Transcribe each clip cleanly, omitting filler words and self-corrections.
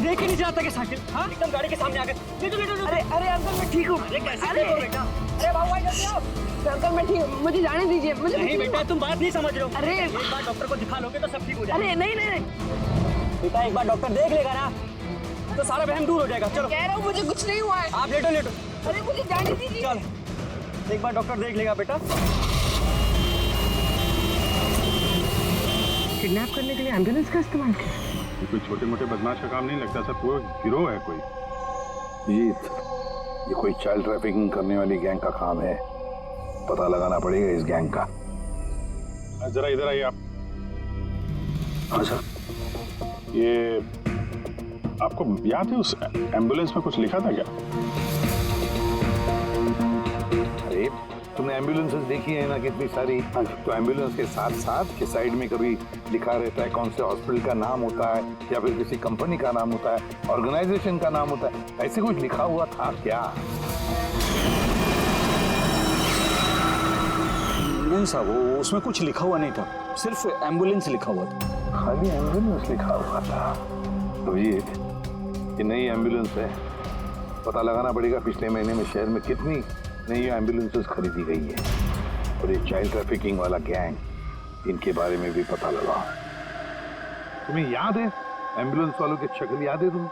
देख ही नहीं जाता कि साइकिल हाँ एकदम गाड़ी के सामने आ गए। अरे अरे अंकल मैं ठीक हूँ। अरे कैसे अरे ठीक हो बेटा? अरे बाबू भाई जल्दी आओ। अंकल मैं ठीक हूँ, मुझे जाने दीजिए। मुझे नहीं बेटा तुम बात नहीं समझ रहे हो। अरे एक बार डॉक्टर को दिखा लोगे तो सब ठीक हो जाएगा। अरे नहीं नहीं नहीं बेटा एक बार डॉक्टर देख लेगा ना तो सारा वहम दूर हो जाएगा। चलो कह रहा हूँ मुझे कुछ नहीं हुआ है। आप लेटो लेटो। अरे मुझे जाने दीजिए। चल एक बार डॉक्टर देख लेगा बेटा। किडनैप करने के लिए एम्बुलेंस का इस्तेमाल किया। ये कोई छोटे मोटे बदमाश का काम नहीं लगता सर, पूरा गिरोह है कोई। जीत, ये कोई चाइल्ड ट्रैफिकिंग करने वाली गैंग का काम है। पता लगाना पड़ेगा इस गैंग का। जरा इधर आइए आप। हाँ सर। ये आपको याद है उस एम्बुलेंस में कुछ लिखा था क्या? अरे तुमने एम्बुलेंसेस देखी है ना कितनी सारी, तो एम्बुलेंस के साथ साथ के साइड में कभी लिखा रहता है कौन से हॉस्पिटल का नाम होता है या फिर किसी कंपनी का नाम होता है, ऑर्गेनाइजेशन का नाम होता है। ऐसे कुछ लिखा हुआ था क्या? नहीं साहब, वो उसमें कुछ लिखा हुआ नहीं था, सिर्फ एम्बुलेंस लिखा हुआ था। खाली एम्बुलेंस लिखा हुआ था। तो ये नई एम्बुलेंस है। पता लगाना पड़ेगा पिछले महीने में शहर में कितनी नई एम्बुलेंसेस खरीदी गई है। और ये चाइल्ड ट्रैफिकिंग वाला गैंग, इनके बारे में भी पता लगाओ। तुम्हें याद है एम्बुलेंस वालों की शक्ल याद है तुम्हें?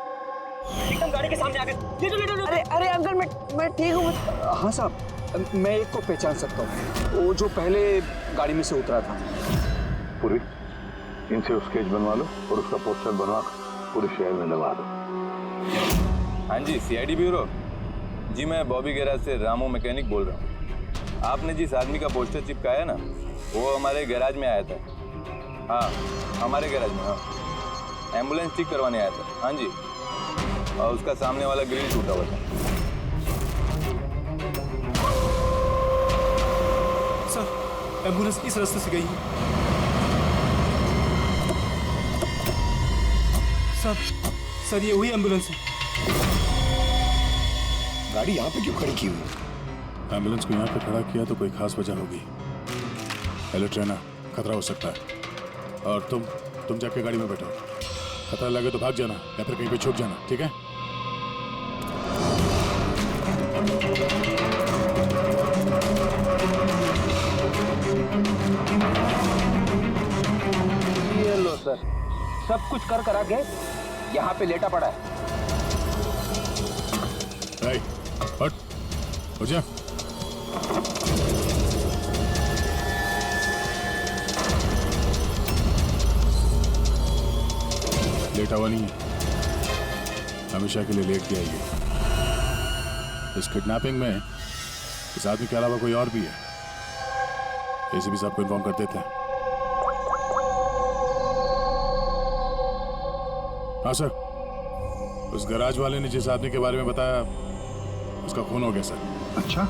एकदम गाड़ी के सामने आ गए। लेटो। अरे अरे अंकल मैं ठीक हूँ। हाँ साहब, मैं एक को पहचान सकता हूँ, वो जो पहले गाड़ी में से उतरा था। पूरी इनसे स्केच बनवा लो और उसका पोस्टर बनवा पूरे शहर में लगा दो। हाँ जी, सीआईडी ब्यूरो जी, मैं बॉबी गैराज से रामू मैकेनिक बोल रहा हूँ। आपने जिस आदमी का पोस्टर चिपकाया ना, वो हमारे गैराज में आया था। हाँ, हमारे गैराज में। हाँ, एम्बुलेंस ठीक करवाने आया था। हाँ जी, और उसका सामने वाला ग्रिल टूटा हुआ था। सर, एम्बुलेंस इस रास्ते से गई है। सर ये वही एम्बुलेंस है। गाड़ी यहाँ पे क्यों खड़ी की हुई? एम्बुलेंस को यहाँ पे खड़ा किया तो कोई खास वजह होगी। हेलो ट्रेनर, खतरा हो सकता है और तुम जाके गाड़ी में बैठो। खतरा लगे तो भाग जाना या फिर कहीं पे छुप जाना, ठीक है? ये लो सर, सब कुछ कर करा के यहाँ पे लेटा पड़ा है। हट, हो जा। लेटा हुआ नहीं है, हमेशा के लिए लेट गया ये। इस किडनैपिंग में इस आदमी के अलावा कोई और भी है, एसीपी साहब को इन्फॉर्म कर देते हैं। हाँ सर, उस गैराज वाले ने जिस आदमी के बारे में बताया उसका खून हो गया सर। अच्छा,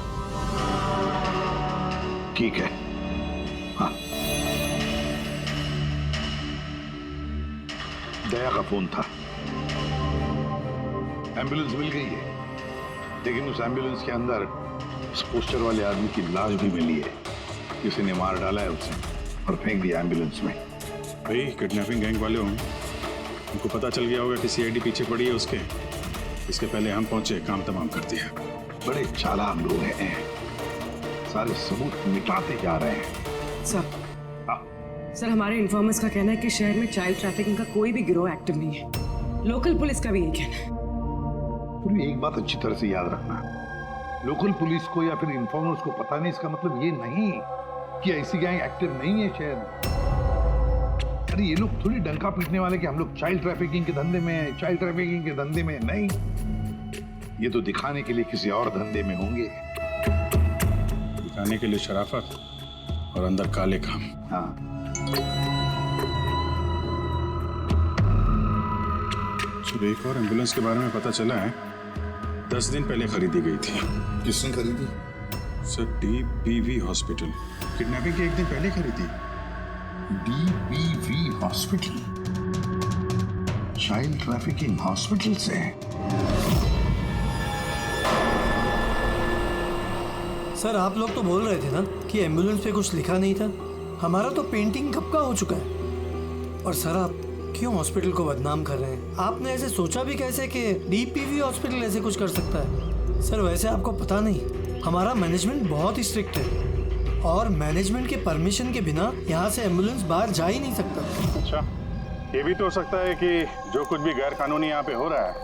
ठीक है। हाँ, दया का फोन था। एम्बुलेंस मिल गई है, लेकिन उस एम्बुलेंस के अंदर उस पोस्टर वाले आदमी की लाश भी मिली है। किसी ने मार डाला है उसे और फेंक दिया एम्बुलेंस में। भाई किडनैपिंग गैंग वाले हों, उनको पता चल गया होगा कि सीआईडी पीछे पड़ी है उसके। इसके पहले हम पहुंचे, काम तमाम कर दिया। बड़े चालाक लोग हैं, सारे सबूत मिटाते जा रहे हैं। सर हमारे इन्फॉर्मर्स का कहना है कि शहर में चाइल्ड ट्रैफिकिंग का कोई भी गिरोह एक्टिव नहीं है। लोकल पुलिस का भी यही कहना है। पूरी एक बात अच्छी तरह से याद रखना, लोकल पुलिस को या फिर इन्फॉर्मर्स को पता नहीं, इसका मतलब ये नहीं कि ऐसी गैंग एक्टिव नहीं है शहर में। अरे ये लोग थोड़ी डंका पीटने वाले कि हम लोग चाइल्ड ट्रैफिकिंग के धंधे में हैं, चाइल्ड ट्रैफिकिंग के धंधे में नहीं। ये तो दिखाने के लिए किसी और धंधे में होंगे। दिखाने के लिए शराफत और अंदर काले काम। हाँ, सुबह एक और एम्बुलेंस के बारे में पता चला है, 10 दिन पहले खरीदी गई थी। किसने खरीदी? Sir, DBV hospital. किडनैपिंग के एक दिन पहले खरीदी। DBV hospital, child trafficking hospital से। सर आप लोग तो बोल रहे थे ना कि एम्बुलेंस पे कुछ लिखा नहीं था। हमारा तो पेंटिंग कब का हो चुका है। और सर आप क्यों हॉस्पिटल को बदनाम कर रहे हैं? आपने ऐसे सोचा भी कैसे कि डीपीवी हॉस्पिटल ऐसे कुछ कर सकता है? सर वैसे आपको पता नहीं, हमारा मैनेजमेंट बहुत ही स्ट्रिक्ट है और मैनेजमेंट के परमिशन के बिना यहाँ से एम्बुलेंस बाहर जा ही नहीं सकता। अच्छा, ये भी तो हो सकता है कि जो कुछ भी गैर कानूनी यहाँ पे हो रहा है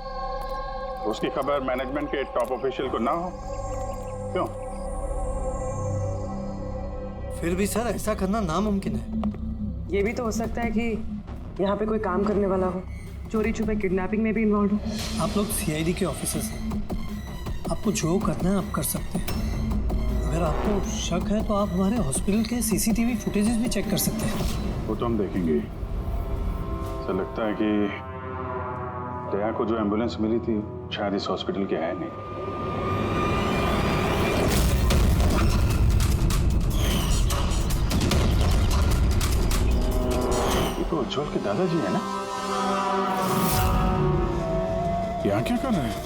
उसकी खबर मैनेजमेंट के टॉप ऑफिशियल को ना हो। क्यों? फिर भी सर ऐसा करना नामुमकिन है। ये भी तो हो सकता है कि यहाँ पे कोई काम करने वाला हो, चोरी छुपे किडनैपिंग में भी इन्वॉल्व हो। आप लोग सीआईडी के ऑफिसर्स हैं, आपको जो करना है आप कर सकते हैं। अगर आपको शक है तो आप हमारे हॉस्पिटल के सीसीटीवी फुटेजेस भी चेक कर सकते हैं। वो तो हम देखेंगे। ऐसा लगता है कि दया को जो एम्बुलेंस मिली थी शायद इस हॉस्पिटल की है नहीं। ये तो उज्जवल के दादाजी है ना? यहाँ क्या कर रहे हैं?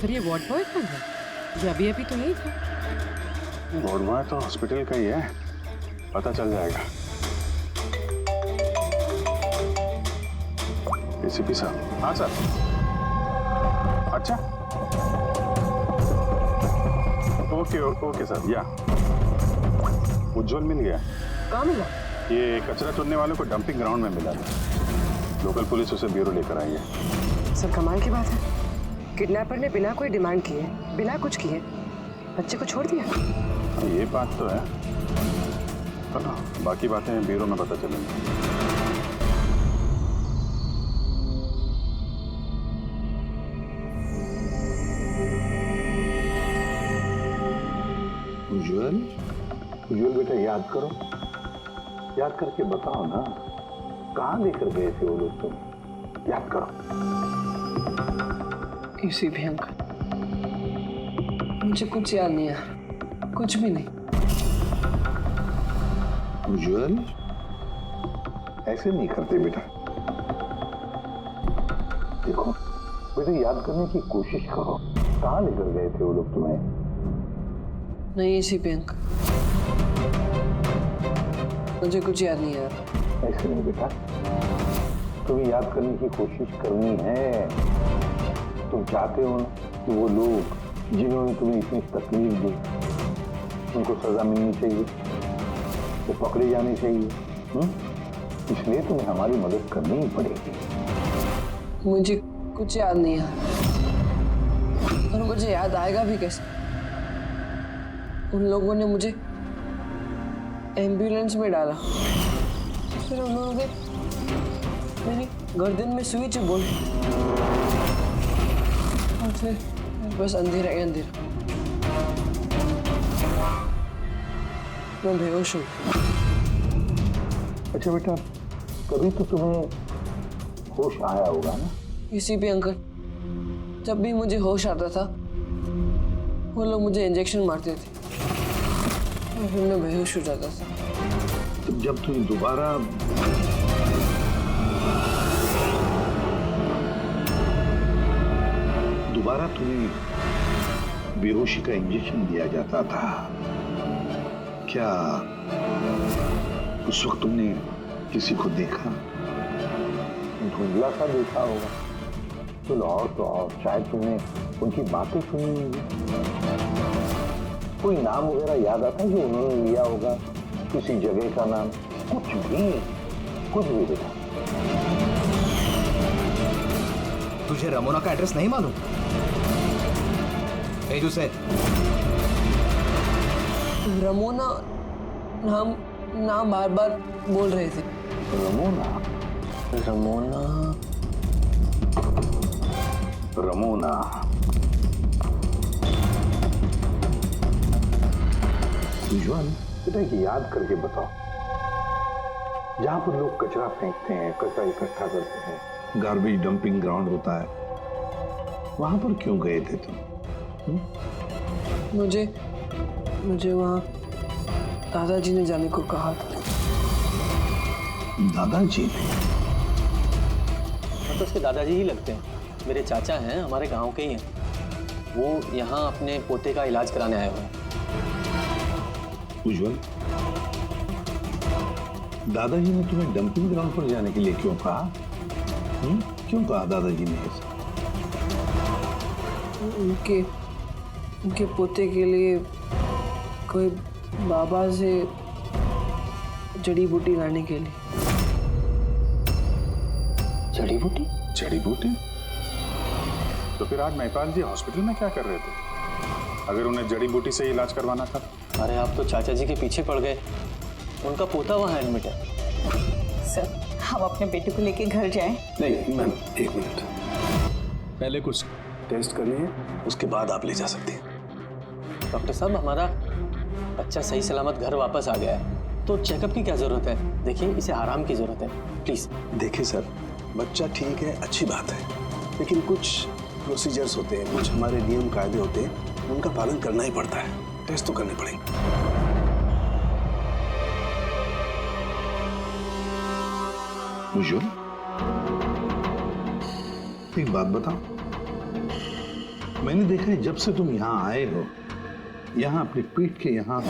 सर ये वार्ड बॉय कौन है? ये अभी तो नहीं था। वार्ड बॉय तो हॉस्पिटल का ही है, पता चल जाएगा। एसीपी साहब। हाँ सर। अच्छा, ओके ओके सर। या उज्जवल मिल गया। कहाँ मिला? ये कचरा चुनने वालों को डंपिंग ग्राउंड में मिला था। लोकल पुलिस उसे ब्यूरो लेकर आई है। सर कमाल की बात है, किडनैपर ने बिना कोई डिमांड किए, बिना कुछ किए बच्चे को छोड़ दिया। ये बात तो है, पर ना बाकी बातें ब्यूरो में पता चलेंगी। उज्जवल, उज्जवल बेटा याद करो, याद करके बताओ ना, कहाँ लेकर गए थे वो लोग तुम? याद करो। किसी भी अंकल, मुझे कुछ याद नहीं है, कुछ भी नहीं। उज्जवल, ऐसे नहीं करते बेटा। देखो बेटा, याद करने की कोशिश करो, कहाँ लेकर गए थे वो लोग तुम्हें? नहीं इसी पे अंकल, मुझे कुछ याद नहीं है। ऐसे नहीं बेटा, तुम्हें याद करने की कोशिश करनी है। तुम चाहते हो ना कि वो लोग जिन्होंने तुम्हें इतनी तकलीफ दी उनको सजा मिलनी चाहिए, वो पकड़े जाने चाहिए। इसलिए तुम्हें हमारी मदद करनी ही पड़ेगी। मुझे कुछ याद नहीं है और मुझे याद आएगा भी कैसे? उन लोगों ने मुझे एम्बुलेंस में डाला, फिर उन्होंने मेरी गर्दन में सुई चुभोई और फिर बस अंधेरा ही अंधेरा। मैं बेहोश हूँ। अच्छा बेटा, कभी तो तुम्हें होश आया होगा ना? इसी पे अंकल, जब भी मुझे होश आता था वो लोग मुझे इंजेक्शन मारते थे और फिर मैं बेहोश हो जाता था। तो जब तुम्हें दोबारा तुम्हें बेहोशी का इंजेक्शन दिया जाता था, क्या उस वक्त तुमने किसी को देखा? धुंधला सा देखा होगा। चलो और तो और शायद तुमने उनकी बातें सुनी होंगी। कोई नाम वगैरह याद आता है जो उन्होंने लिया होगा, किसी जगह का नाम? कुछ भी बेटा। तुझे रमोना का एड्रेस नहीं मालूम? उसे रमोना नाम बार बार बोल रहे थे। रमोना उज्जवल बेटा, याद करके बताओ, जहां पर लोग कचरा फेंकते हैं, कचरा इकट्ठा करते हैं, गार्बेज डंपिंग ग्राउंड होता है, वहां पर क्यों गए थे तुम? मुझे वहाँ दादाजी ने जाने को कहा था। दादाजी तो उसके दादाजी ही लगते हैं। मेरे चाचा हैं, हमारे गांव के ही हैं। वो यहाँ अपने पोते का इलाज कराने आए हुए हैं। उज्जवल, दादाजी ने तुम्हें डंपिंग ग्राउंड पर जाने के लिए क्यों कहा? क्यों कहा दादाजी ने ऐसा? उनके पोते के लिए कोई बाबा से जड़ी बूटी लाने के लिए। जड़ी बूटी? जड़ी बूटी? तो फिर आज महिपाल जी हॉस्पिटल में क्या कर रहे थे, अगर उन्हें जड़ी बूटी से इलाज करवाना था? अरे आप तो चाचा जी के पीछे पड़ गए। उनका पोता वहाँ एडमिट है। सर, हम अपने बेटे को लेके घर जाएं? नहीं मैम, एक मिनट, पहले कुछ टेस्ट करनी है, उसके बाद आप ले जा सकते हैं। डॉक्टर साहब, हमारा बच्चा सही सलामत घर वापस आ गया है, तो चेकअप की क्या जरूरत है? देखिए, इसे आराम की जरूरत है, प्लीज। देखिए सर, बच्चा ठीक है, अच्छी बात है, लेकिन कुछ प्रोसीजर्स होते हैं, कुछ हमारे नियम कायदे होते हैं, उनका पालन करना ही पड़ता है। टेस्ट तो करने पड़ेंगे। उज्जवल, एक बात बताओ, मैंने देखा है जब से तुम यहाँ आए हो, यहाँ अपने पीठ के यहाँ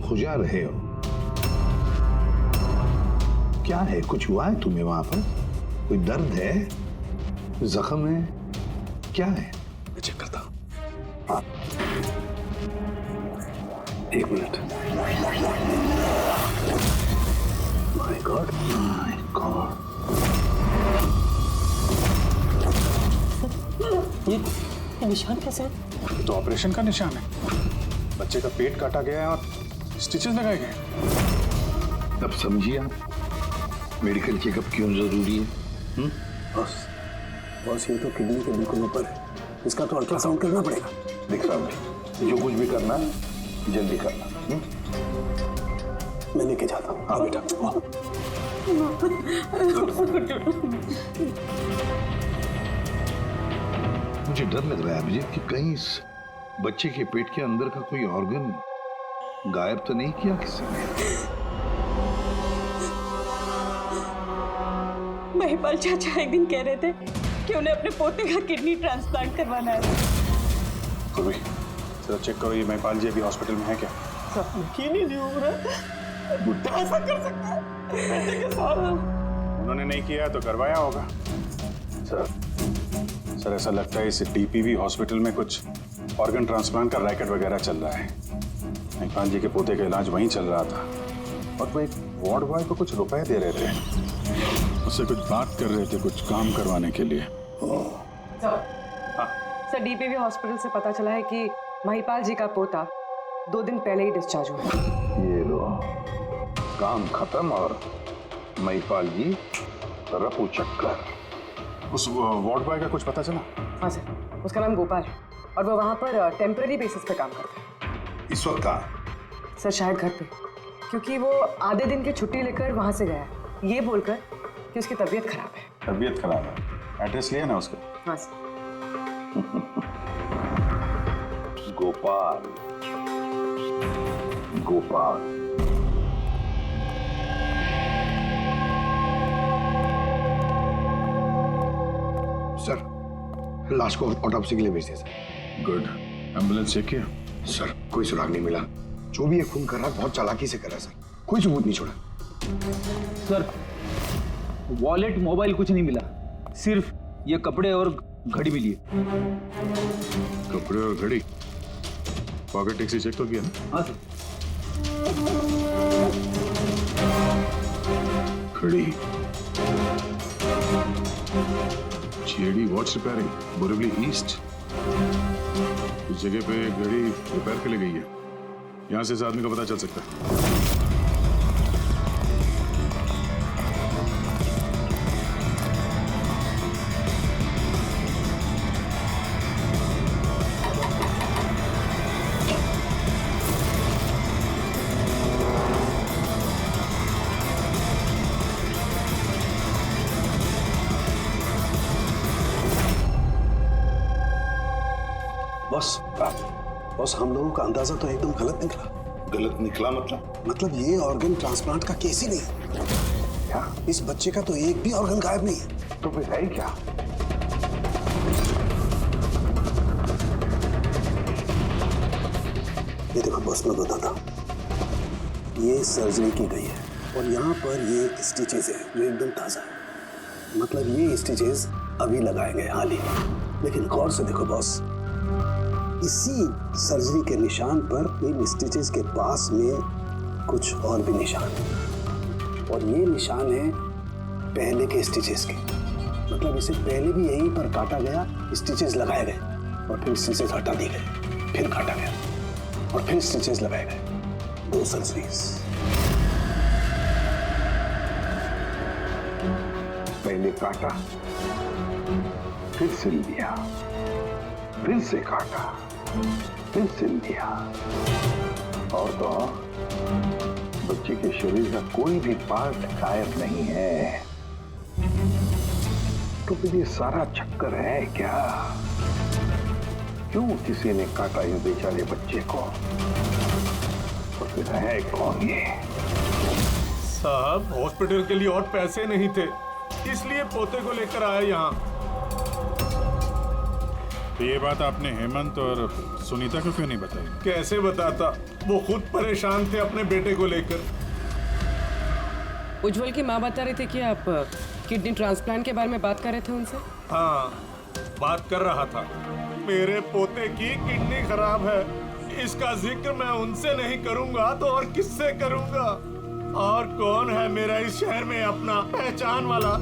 खुजा रहे हो। क्या है, कुछ हुआ है तुम्हें वहां पर? कोई दर्द है, जख्म है, क्या है? मैं चेक करता हूँ। हाँ, एक minute. My God, my God, ये निशान कैसे है? ये तो ऑपरेशन का निशान है। बच्चे का पेट काटा गया है और स्टिचेस लगाए गए। अब समझिए आप मेडिकल चेकअप क्यों जरूरी है? बस ये तो किडनी के बिल्कुल ऊपर है, इसका तो अल्ट्रासाउंड करना पड़ेगा। देख रहा हूँ, जो कुछ भी करना है जल्दी करना। मैं लेके जाता हूँ। हाँ बेटा। मुझे डर लग रहा है अभिजीत कि कहीं इस बच्चे के पेट के अंदर का कोई ऑर्गन गायब तो नहीं किया किसी ने? महिपाल चाचा एक दिन कह रहे थे कि उन्हें अपने पोते का किडनी ट्रांसप्लांट करवाना है। जरा चेक करो, ये महिपाल जी अभी हॉस्पिटल में है क्या? यकीन ही नहीं हो रहा, बुढ़ा ऐसा कर सकता है बेटे के साथ? उन्होंने नहीं किया है तो करवाया होगा। सर ऐसा लगता है इस डीपीवी हॉस्पिटल में कुछ ऑर्गन ट्रांसप्लांट का रैकेट वगैरह चल रहा है। महिपाल जी के पोते का इलाज वहीं चल रहा था और वो एक वार्ड बॉय को कुछ रुपए दे रहे थे, उससे कुछ बात कर रहे थे, कुछ काम करवाने के लिए। सर, डीपीवी हॉस्पिटल से पता चला है कि महिपाल जी का पोता 2 दिन पहले ही डिस्चार्ज हुआ। ये लो, काम खत्म और महिपाल जी रफू चक्कर। उस वार्ड बॉय का कुछ पता चला? हाँ सर, उसका नाम गोपाल है और वो वहाँ पर टेम्पररी बेसिस पे काम करता है। इस वक्त कहाँ? सर शायद घर पे, क्योंकि वो आधे दिन की छुट्टी लेकर वहाँ से गया है, ये बोलकर कि उसकी तबीयत खराब है। तबीयत खराब है? एड्रेस लिया ना उसका? हाँ सर। गोपाल, गोपाल। सर, लाश को ऑटोप्सी के लिए भेज दिया सर। गुड। एम्बुलेंस चेक किया? सर, कोई सुराग नहीं मिला। जो भी ये खून कर रहा है बहुत चालाकी से कर रहा है सर, कोई सबूत नहीं छोड़ा। सर, वॉलेट मोबाइल कुछ नहीं मिला, सिर्फ ये कपड़े और घड़ी मिली है। कपड़े और घड़ी? पॉकेट टैक्सी चेक तो किया ना? हाँ सर। घड़ी, JD watch repairing, Borivali east. इस जगह पे घड़ी रिपेयर के लिए गई है, यहाँ से इस आदमी का पता चल सकता है। बॉस, हम लोगों का अंदाजा तो एकदम गलत निकला। गलत निकला मतलब? मतलब ये ऑर्गन ट्रांसप्लांट का केस ही नहीं। क्या? इस बच्चे का तो एक भी ऑर्गन गायब नहीं है। तो फिर है क्या? ये देखो बॉस, मैं बताता हूँ। ये सर्जरी की गई है और यहाँ पर ये स्टिचेस है जो एकदम ताज़ा है। मतलब ये स्टिचेस अभी लगाए गए हाल ही में। लेकिन गौर से देखो बॉस, इसी सर्जरी के निशान पर इन स्टिचेस के पास में कुछ और भी निशान है। और ये निशान है पहले के स्टिचेस के। मतलब इसे पहले भी यहीं पर काटा गया, स्टिचेस लगाए गए और फिर स्टिचेस हटा दिए गए, फिर काटा गया और फिर स्टिचेस लगाए गए। 2 सर्जरीज। पहले काटा, फिर सिल दिया, फिर से काटा, फिर सिल दिया। और तो बच्चे के शरीर का कोई भी पार्ट गायब नहीं है। तो फिर ये सारा चक्कर है क्या? क्यों किसी ने काटा ये बेचारे बच्चे को? तो फिर है कौन ये? साहब, हॉस्पिटल के लिए और पैसे नहीं थे, इसलिए पोते को लेकर आया यहाँ। तो ये बात आपने हेमंत और सुनीता को क्यों नहीं बताई? कैसे बताता, वो खुद परेशान थे अपने बेटे को लेकर। उज्जवल की माँ बता रही थी कि आप किडनी ट्रांसप्लांट के बारे में बात कर रहे थे उनसे। हाँ, बात कर रहा था। मेरे पोते की किडनी खराब है, इसका जिक्र मैं उनसे नहीं करूंगा तो और किससे करूंगा? और कौन है मेरा इस शहर में अपना पहचान वाला?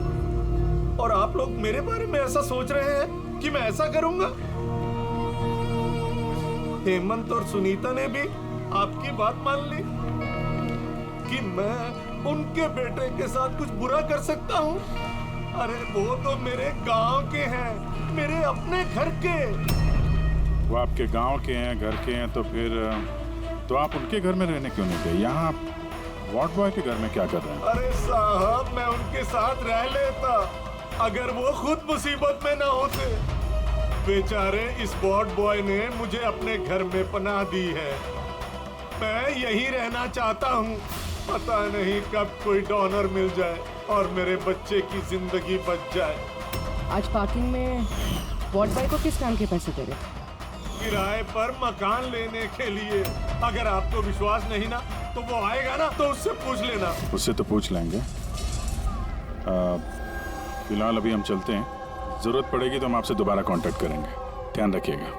और आप लोग मेरे बारे में ऐसा सोच रहे हैं कि मैं ऐसा करूंगा? हेमंत और सुनीता ने भी आपकी बात मान ली कि मैं उनके बेटे के साथ कुछ बुरा कर सकता हूँ? अरे वो तो मेरे गांव के हैं, मेरे अपने घर के। वो आपके गांव के हैं, घर के हैं, तो फिर तो आप उनके घर में रहने क्यों नहीं गए? यहाँ आप वार्ड बॉय के घर में क्या कर रहे हैं? अरे साहब, मैं उनके साथ रह लेता अगर वो खुद मुसीबत में ना होते। बेचारे इस वार्ड बॉय ने मुझे अपने घर में पनाह दी है। मैं यहीं रहना चाहता हूँ। पता नहीं कब कोई डोनर मिल जाए और मेरे बच्चे की जिंदगी बच जाए। आज पार्किंग में वार्ड बॉय को किस काम के पैसे दे रहे? किराए पर मकान लेने के लिए। अगर आपको विश्वास नहीं ना तो वो आएगा ना, तो उससे पूछ लेना। उससे तो पूछ लेंगे। फिलहाल अभी हम चलते हैं, जरूरत पड़ेगी तो हम आपसे दोबारा कांटेक्ट करेंगे। ध्यान रखिएगा।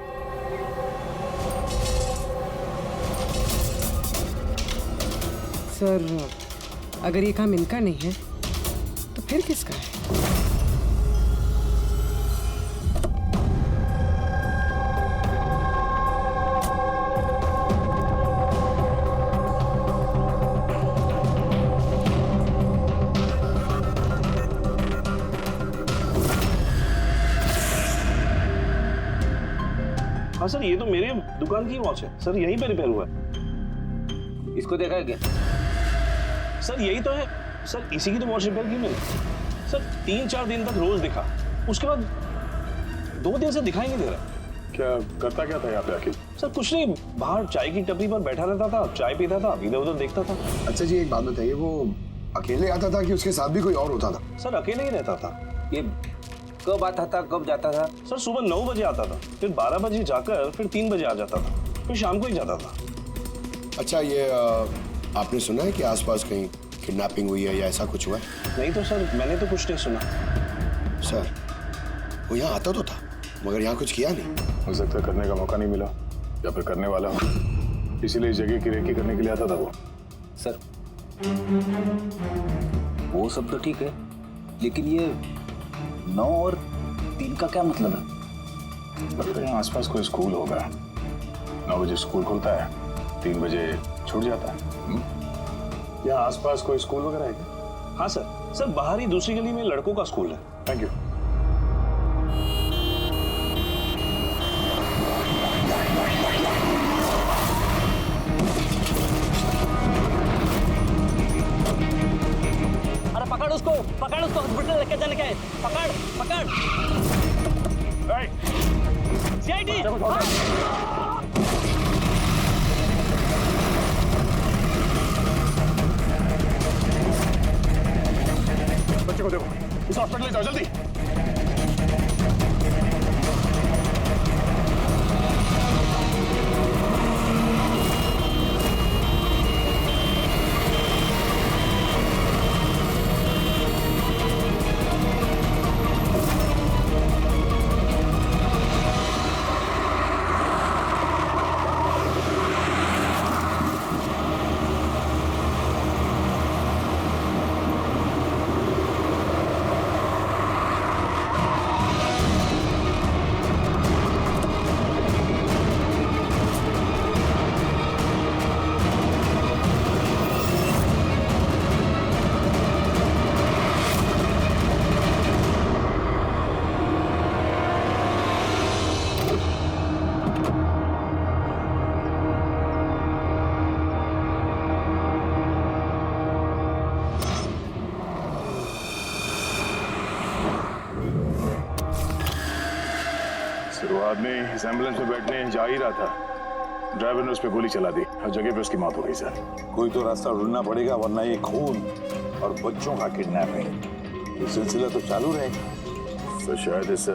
सर, अगर ये काम इनका नहीं है तो फिर किसका है? हाँ सर, ये तो मेरे दुकान की वॉच है सर, यहीं पे रिपेयर हुआ है। इसको देखा है क्या? सर यही तो है सर, इसी की तो वॉच रिपेयर की मैंने सर। 3-4 दिन तक रोज दिखा, उसके बाद 2 दिन से दिखाई नहीं दे रहा। क्या करता क्या था यहाँ पे आखिर? सर कुछ नहीं, बाहर चाय की टपरी पर बैठा रहता था, चाय पीता था, इधर उधर देखता था। अच्छा जी, एक बात बताइए, वो अकेले आता था कि उसके साथ भी कोई और होता था? सर अकेले ही रहता था। ये कब आता था, कब जाता था? सर सुबह 9 बजे आता था, फिर 12 बजे जाकर फिर 3 बजे आ जाता था, फिर शाम को ही जाता था। अच्छा, ये आपने सुना है कि आसपास कहीं किडनैपिंग हुई है या ऐसा कुछ हुआ है? नहीं तो सर, मैंने तो कुछ नहीं सुना। सर, वो यहाँ आता तो था मगर यहाँ कुछ किया नहीं। हो सकता है करने का मौका नहीं मिला या फिर करने वाला हो, इसीलिए इस जगह की रेकी करने के लिए आता था वो। सर वो सब तो ठीक है, लेकिन ये 9 और 3 का क्या मतलब है? लगता है यहाँ आसपास कोई स्कूल होगा। 9 बजे स्कूल खुलता है, 3 बजे छूट जाता है। यहाँ आसपास कोई स्कूल वगैरह है क्या? हाँ सर, बाहर ही दूसरी गली में लड़कों का स्कूल है। Thank you. अरे पकड़ उसको हॉस्पिटल लेके जाने का है। पकड़ सीआईडी। बच्चे को देखो, इस हॉस्पिटल ले जाओ जल्दी। वो आदमी इस एम्बुलेंस में बैठने जा ही रहा था, ड्राइवर ने उस पर गोली चला दी और जगह पे उसकी मौत हो गई सर। कोई तो रास्ता ढूंढना पड़ेगा, वरना ये खून और बच्चों का किडनैपिंग ये सिलसिला तो चालू रहेगा। तो शायद इस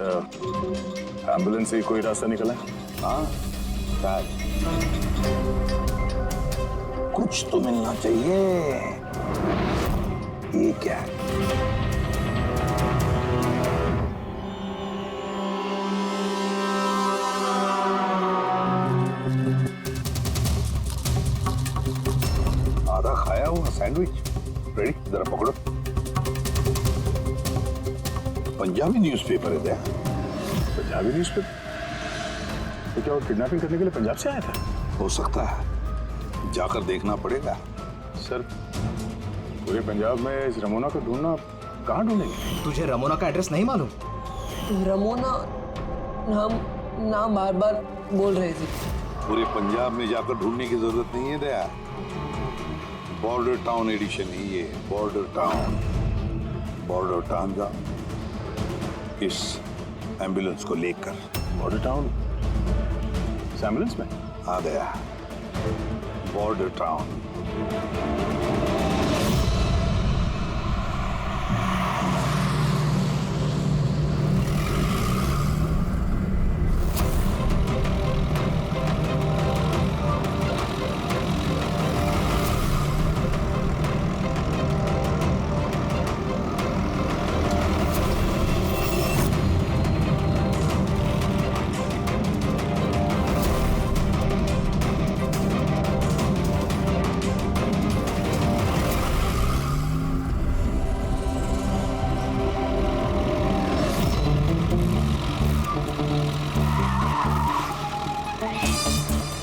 एम्बुलेंस से कोई रास्ता निकला। हाँ शायद कुछ तो मिलना चाहिए। ये क्या है? आधा खाया हुआ सैंडविच रेडी, जरा पकड़ो। पंजाबी न्यूज़पेपर है क्या? पंजाबी न्यूज़पेपर? तो क्या वो किडनैपिंग करने के लिए पंजाब से आया था? हो सकता है, जाकर देखना पड़ेगा। सर पूरे पंजाब में इस रमोना को ढूंढना, कहाँ ढूंढेंगे? तुझे रमोना का एड्रेस नहीं मालूम? रमोना नाम बार बार बोल रहे थे। पूरे पंजाब में जाकर ढूंढने की जरूरत नहीं है दया। बॉर्डर टाउन एडिशन है ये, बॉर्डर टाउन। बॉर्डर टाउन जा इस एम्बुलेंस को लेकर। बॉर्डर टाउन इस एम्बुलेंस में आ गया। Border town.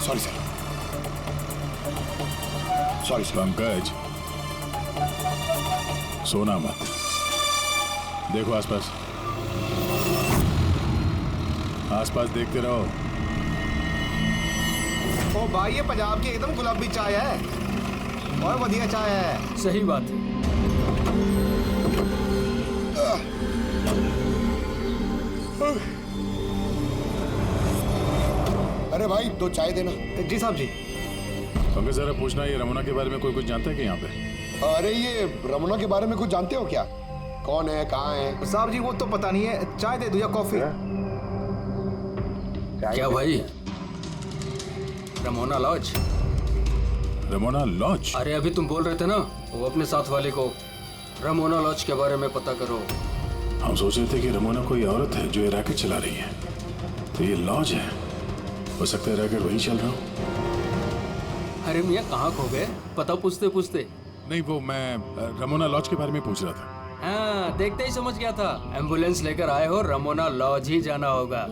Sorry sir, sorry sir. Pankaj सोना मत, देखो आसपास, आसपास देखते रहो। ओ भाई ये पंजाब की एकदम गुलाबी चाय है और बढ़िया चाय है। सही बात है। अरे भाई दो चाय देना। जी साहब जी। पंकज जरा पूछना, ये रमोना के बारे में कोई कुछ जानता है कि यहाँ पे? अरे ये रमोना के बारे में कुछ जानते हो क्या? कौन है, कहाँ है? साहब जी वो तो पता नहीं है, चाय दे दो या कॉफी? क्या भाई? Ramona Lodge? Ramona Lodge? अरे अभी तुम बोल रहे थे ना, वो अपने साथ वाले को रमोना लॉज के बारे में पता करो। हम सोच रहे थे कि रमोना कोई औरत है जो ये रैकेट चला रही है, तो ये लॉज है, हो सकता है रैकेट वहीं चल रहा हो। अरे मियाँ कहाँ खो गए, पता पूछते पूछते? नहीं वो मैं रमोना लॉज के बारे में पूछ रहा था। हाँ देखते ही समझ गया था, एम्बुलेंस लेकर आए हो, रमोना लॉज ही जाना होगा।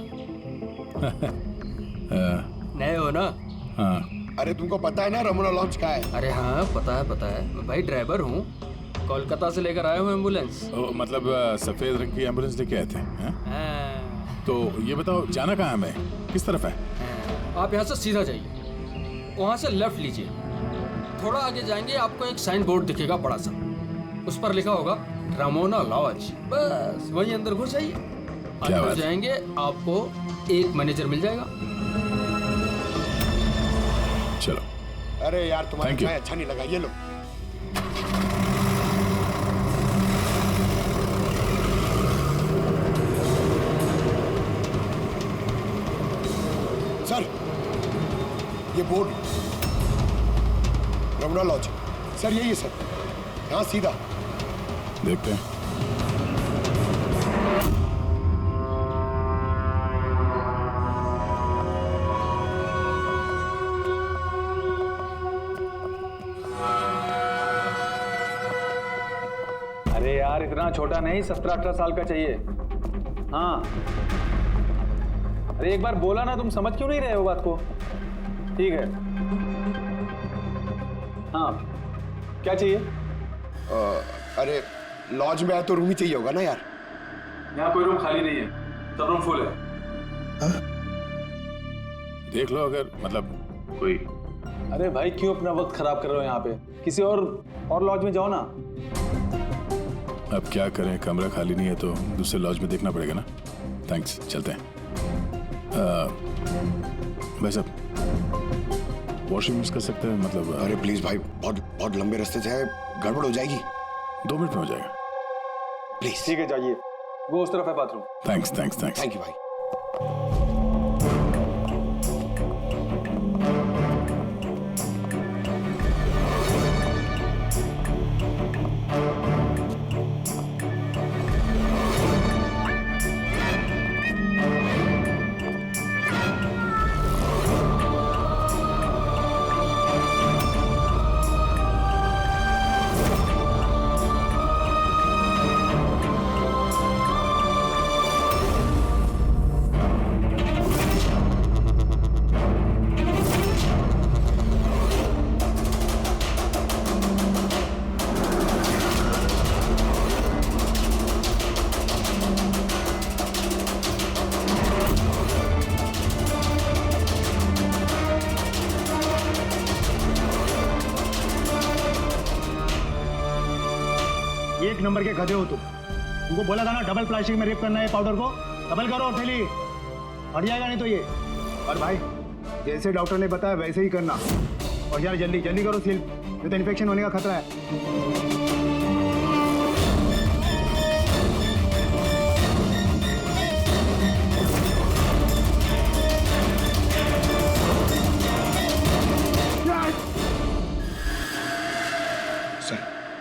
नए हो ना? हाँ। अरे तुमको पता है ना रमोना लॉज का है? अरे हाँ पता है, मैं भाई ड्राइवर हूँ, कोलकाता से लेकर आए हो एम्बुलेंस। मतलब सफेद रंग की एम्बुलेंस लेके आए थे? हाँ। तो ये बताओ जाना कहाँ है, किस तरफ है? आप यहाँ से सीधा जाइए, वहाँ से लेफ्ट लीजिए, थोड़ा आगे जाएंगे आपको एक साइन बोर्ड दिखेगा बड़ा सा, उस पर लिखा होगा रमोना लॉज, बस वहीं अंदर घुस जाइए। अंदर जाएंगे आपको एक मैनेजर मिल जाएगा। चलो। अरे यार तुम्हारा चाय अच्छा नहीं लगा, ये लो। Board Ramna lodge. सर यही है सर, यहाँ सीधा। देखते हैं। अरे यार इतना छोटा नहीं, 17-18 साल का चाहिए। हाँ अरे एक बार बोला ना, तुम समझ क्यों नहीं रहे हो बात को? ठीक है हाँ क्या चाहिए? अरे लॉज में आया तो रूम ही चाहिए होगा ना यार। यहाँ कोई रूम खाली नहीं है, सब रूम फुल है। देख लो अगर मतलब कोई। अरे भाई क्यों अपना वक्त खराब कर रहे हो यहाँ पे? किसी और लॉज में जाओ ना। अब क्या करें, कमरा खाली नहीं है तो दूसरे लॉज में देखना पड़ेगा ना। थैंक्स, चलते हैं। भाई साहब वॉशरूम यूज कर सकते हैं मतलब? अरे प्लीज भाई, बहुत लंबे रास्ते से है, गड़बड़ हो जाएगी। 2 मिनट में हो जाएगा प्लीज। ठीक है जाइए, वो उस तरफ है bathroom. Thanks thanks thanks. Thank you भाई। एक नंबर के गधे हो तुम। तुमको बोला था ना डबल प्लास्टिक में रेप करना है पाउडर को, डबल करो थैली, हट जाएगा नहीं तो ये। और भाई जैसे डॉक्टर ने बताया वैसे ही करना, और यार जल्दी जल्दी करो सील, नहीं तो इन्फेक्शन होने का खतरा है।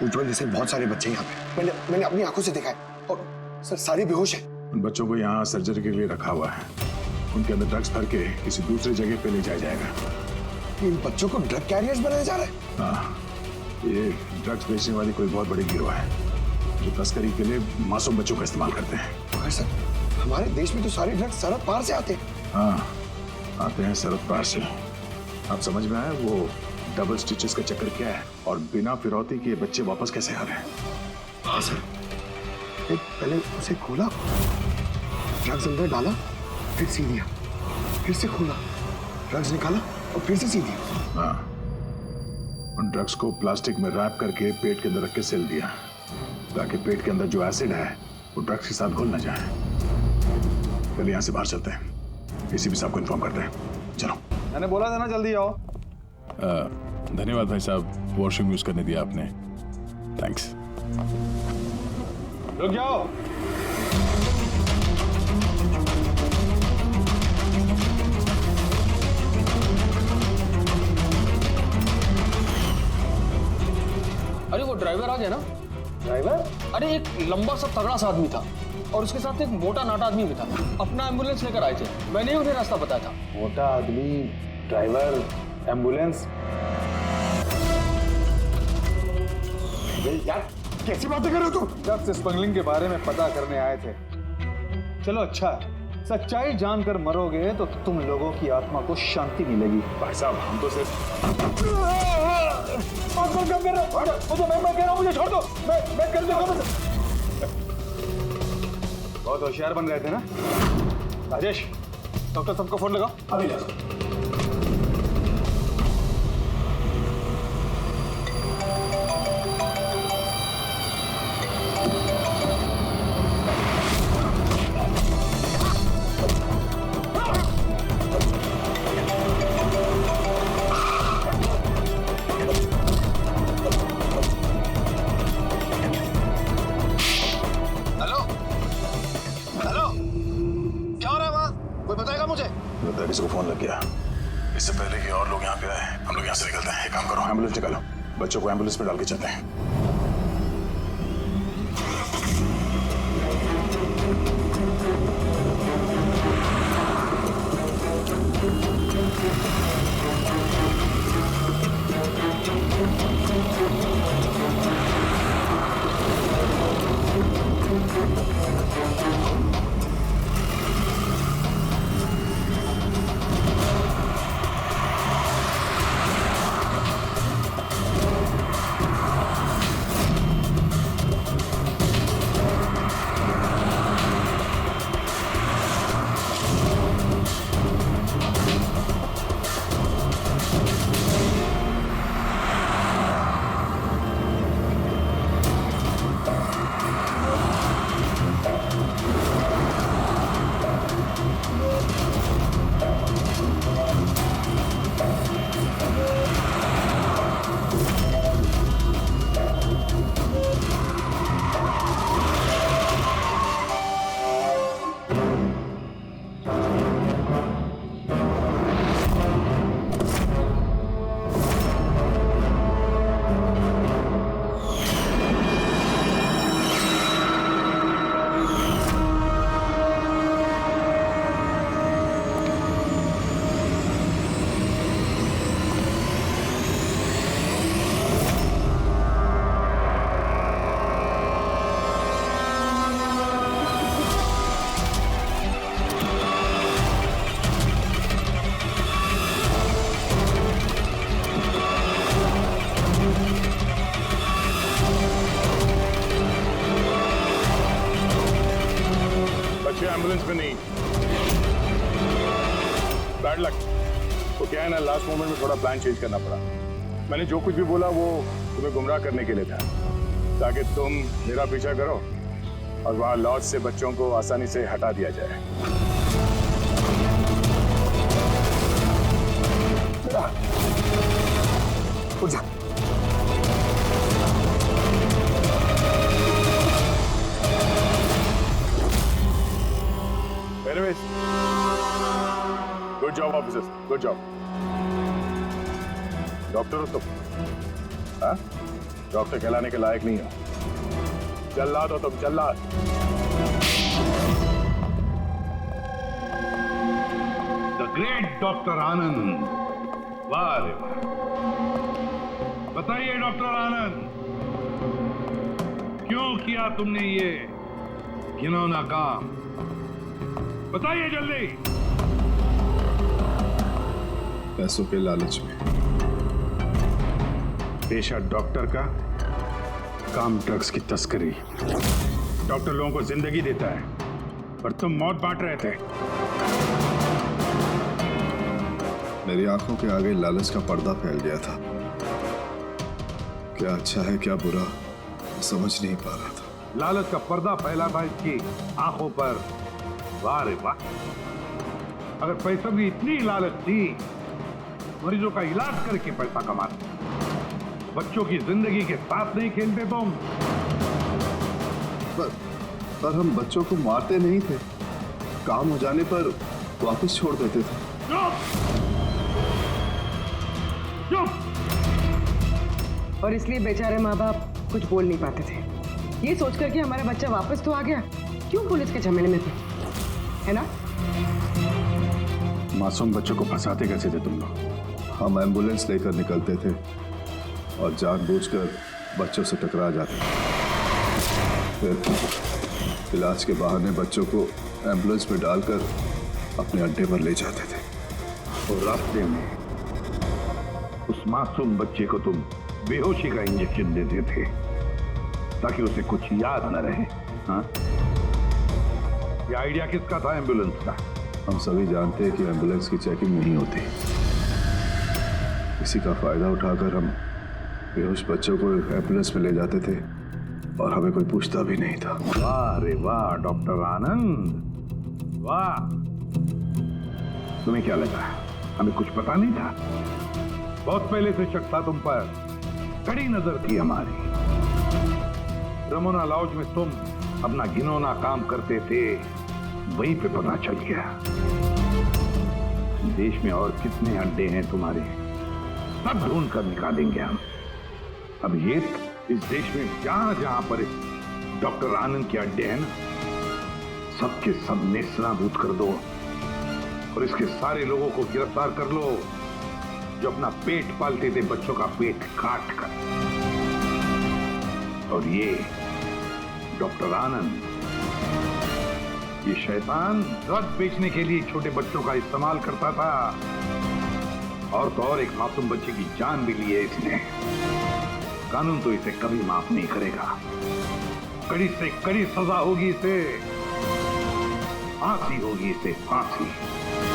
उज्जवल जैसे बहुत सारे बच्चे यहाँ पे, मैंने अपनी आंखों से देखा है, और सर सारे बेहोश हैं। उन बच्चों को यहाँ सर्जरी के लिए रखा हुआ है, उनके अंदर ड्रग्स भर के किसी दूसरी जगह पे ले जाया जाएगा। इन बच्चों को ड्रग कैरियर्स बनाया जा रहा है? हाँ, ये ड्रग्स बेचने वाली कोई बहुत बड़ी गिरोह है जो तस्करी के लिए मासूम बच्चों का इस्तेमाल करते हैं। मगर सर हमारे देश में तो सारे ड्रग्स सरहद पार से आते हैं। हाँ आते हैं सरहद पार से। आप समझ में आया वो डबल स्टिचेस का चक्कर क्या है, और बिना फिरौती के बच्चे वापस कैसे आ रहे हैं? हाँ सर, पहले उसे खोला, ड्रग्स अंदर डाला, फिर सी दिया, फिर से खोला, ड्रग्स निकाला और फिर से सी दिया। हाँ, उन ड्रग्स को प्लास्टिक में रैप करके पेट के अंदर रख के सिल दिया, ताकि पेट के अंदर जो एसिड है वो ड्रग्स के साथ घुल ना जाए। पहले यहाँ से बाहर चलते हैं, एसीपी साहब को इन्फॉर्म करते हैं। चलो। मैंने बोला था ना जल्दी आओ। धन्यवाद भाई साहब, वॉशरूम यूज करने दिया आपने, थैंक्स। रुक जाओ। अरे वो ड्राइवर आ गया ना? ड्राइवर? अरे एक लंबा सा तगड़ा सा आदमी था और उसके साथ एक मोटा नाटा आदमी भी था। अपना एम्बुलेंस लेकर आए थे, मैंने ही उन्हें रास्ता बताया था। मोटा आदमी, ड्राइवर, एम्बुलेंस। यार कैसी बातें कर रहे हो तुम? ड्रग्स स्मगलिंग के बारे में पता करने आए थे। चलो अच्छा है, सच्चाई जानकर मरोगे तो तुम लोगों की आत्मा को शांति मिलेगी। भाई साहब हम तो सिर्फ मैं कह रहा हूँ मुझे छोड़ दो, मैं कर दूंगा। बहुत होशियार बन रहे थे ना राजेश? डॉक्टर साहब को फोन लगाओ अभी। लगाओ। किसी को फोन लग गया, इससे पहले कि और लोग यहाँ पे आए, हम लोग यहाँ से निकलते हैं। एक काम करो, एम्बुलेंस निकालो, बच्चों को एम्बुलेंस में डाल के चलते हैं। एम्बुलेंस में नहीं, बैड लक। तो क्या है ना, लास्ट मोमेंट में थोड़ा प्लान चेंज करना पड़ा। मैंने जो कुछ भी बोला वो तुम्हें गुमराह करने के लिए था, ताकि तुम मेरा पीछा करो और वहां लॉज से बच्चों को आसानी से हटा दिया जाए। उठ जा। Anyways, good job officers, good job. Doctor हो तुम? हाँ? डॉक्टर कहलाने के लायक नहीं हो। जल्लाद हो तुम, जल्लाद। द ग्रेट डॉक्टर आनंद, वाह रे वाह। बताइए डॉक्टर आनंद, क्यों किया तुमने ये घिनौना काम? बताइए जल्दी। पैसों के लालच में। पेशा डॉक्टर का, काम ड्रग्स की तस्करी। डॉक्टर लोगों को जिंदगी देता है, पर तुम मौत बांट रहे थे। मेरी आंखों के आगे लालच का पर्दा फैल गया था। क्या अच्छा है क्या बुरा समझ नहीं पा रहा था। लालच का पर्दा फैला था इसकी आंखों पर। वाह रे वाह। अगर पैसों की इतनी लालच थी, मरीजों का इलाज करके पैसा कमाते, बच्चों की जिंदगी के साथ नहीं खेलते तुम। पर हम बच्चों को मारते नहीं थे, काम हो जाने पर वापस छोड़ देते थे। और इसलिए बेचारे माँ बाप कुछ बोल नहीं पाते थे, ये सोचकर कि हमारा बच्चा वापस तो आ गया, क्यों पुलिस के झमेले में थे, है ना? मासूम बच्चों को फंसाते कैसे थे तुम लोग? हम एम्बुलेंस लेकर निकलते थे और जानबूझकर बच्चों से टकरा जाते थे। फिर इलाज के बहाने बच्चों को एम्बुलेंस में डालकर अपने अड्डे पर ले जाते थे। और रास्ते में उस मासूम बच्चे को तुम बेहोशी का इंजेक्शन देते थे ताकि उसे कुछ याद न रहे। हाँ? ये आइडिया किसका था एम्बुलेंस का? हम सभी जानते हैं कि एम्बुलेंस की चेकिंग नहीं होती। इसी का फायदा उठाकर हम बेहोश बच्चों को एम्बुलेंस में ले जाते थे और हमें कोई पूछता भी नहीं था। वाह रे वाह डॉक्टर आनंद, वाह। तुम्हें क्या लगा हमें कुछ पता नहीं था? बहुत पहले से शक था तुम पर, कड़ी नजर थी हमारी। रमोना लॉज में तुम अपना घिनौना काम करते थे, वहीं पे पता चल गया। देश में और कितने अड्डे हैं तुम्हारे, सब ढूंढ कर निकालेंगे हम। अब ये इस देश में जहां जहां पर इस डॉक्टर आनंद के अड्डे हैं ना, सबके सब नेस्तनाबूद कर दो और इसके सारे लोगों को गिरफ्तार कर लो जो अपना पेट पालते थे बच्चों का पेट काट कर। और ये डॉक्टर आनंद, ये शैतान ड्रग बेचने के लिए छोटे बच्चों का इस्तेमाल करता था, और तो और एक मासूम बच्चे की जान भी ली है इसने। कानून तो इसे कभी माफ नहीं करेगा, कड़ी से कड़ी सजा होगी इसे, फांसी होगी इसे, फांसी।